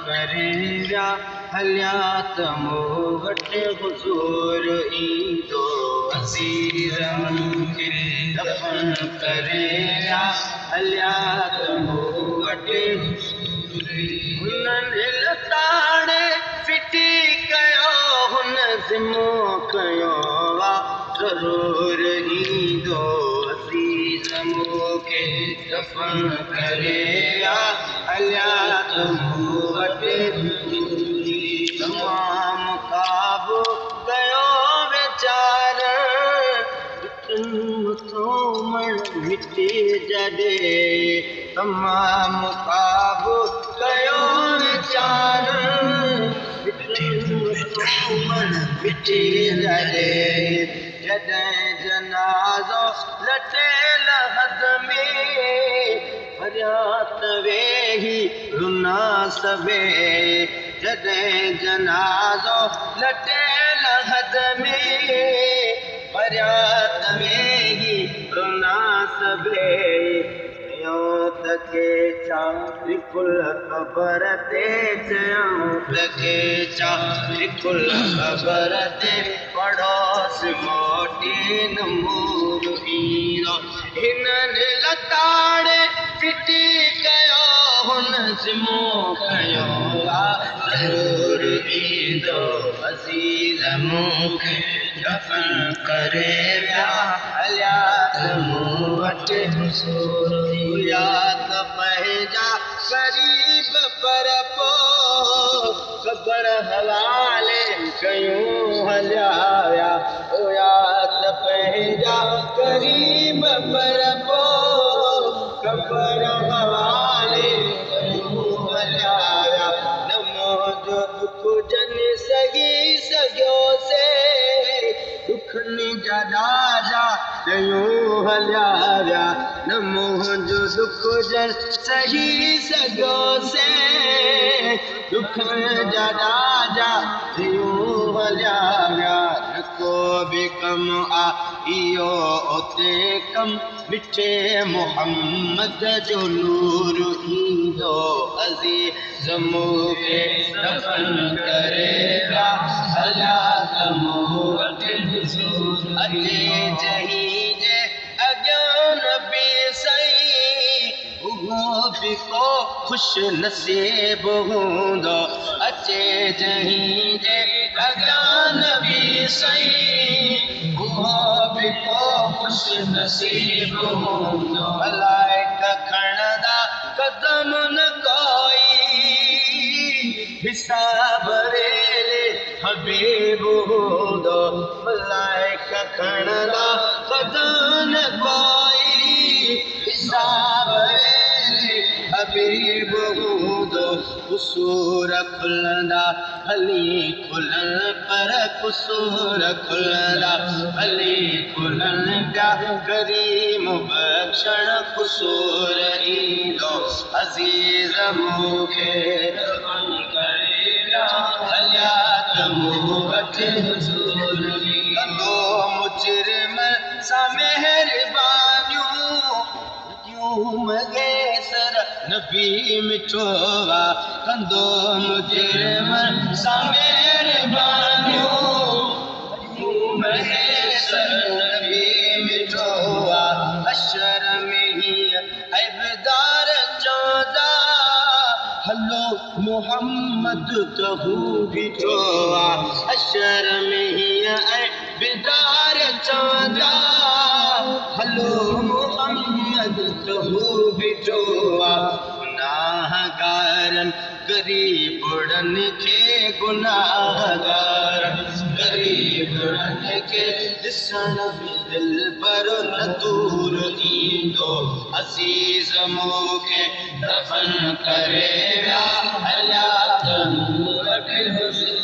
करे विया हलिया त मूं वटि हुज़ूर ईंदो अज़ीज़ मूंखे दफ़न करे विया हलिया त मूं वटि हुननि लताड़े फिटी कयो हुन ज़िमो कयो वा ज़रूर ईंदो अज़ीज़ मूंखे दफ़न करे विया हलिया त मूं वटि तमामु काबू कयो वीचार मथो मण मिटी जॾे तमामु काबू कयो वीचार मण मिटी जॾे जॾहिं जनाज़ो लटे लहद में फरियाद वेही रुना सबे जॾहिं जनाज़ो लटे लहद में फरियाद वेही रुना सबे तके चांदनी कुल ख़बर ते चयूं लगे चांदनी कुल ख़बर ते पड़ोस मोटी नमूर ईंदो हिननि लताड़े फिटी कयो हुन ज़िमो कयो ज़रूर ईंदो अज़ीज़ मूंखे दफ़न करे विया हलिया त मूं वटि हुज़ूर याद पंहिंजा ग़रीब पर पोइ ख़बर हवाले कयूं हलिया विया याद पंहिंजा ग़रीब पर पोइ ख़बर हवाले कयूं हलिया विया न मुंहिंजो दुख जन सही सघियोसीं दुखनि जा ॾाजा ॾियूं हलिया विया न मुंहिंजो दुख जन सही सघियोसीं दुखनि जा ॾाजा ॾियूं हलिया विया न को बि कमु आहे इहो उते कमु मिठे मुहम्मद जो नूर ईंदो अज़ीज़ मूंखे दफ़न करे विया हलिया त मूं वटि हुज़ूर अचे जहीं जे अॻियां नबी सईं उहो बि को ख़ुशि नसीब हूंदो अचे जहीं जे अॻियां नबी सईं उहो बि को ख़ुशि नसीब हूंदो मलाइक खणंदा क़दम न कोई हिसाब वेले हबीब हूंदो मलाइक खणंदा क़दम न कोई हिसाब वेले हबीब हूंदो कुसूर खुलंदा भली खुलनि पर कुसूर खुलंदा भली खुलनि पिया करीम बख़्शण कुसूर ईंदो अज़ीज़ मूंखे दफ़न करे विया हलिया त मूं वटि हुज़ूर कंदो मुजरिम सां महिरबानियूं मगेसर नबी मिठो वा कंदो मुजरिम सां महिरबानियूं मगेसर नबी मिठो वा अशर में हीअ ऐबदार चवंदा हलो मुहम्मद त हू बीठो आहे अशर में हीअ ऐबदार चवंदा हलो मुहम्मद त हू बीठो आहे गुनाहगारनि गरीबड़नि खे गुनाहगारनि गरीबड़नि खे ॾिसण में दिलि पर न दूर ईंदो अज़ीज़ मूंखे दफ़न करे विया हलिया त मूं वटि हुज़ूर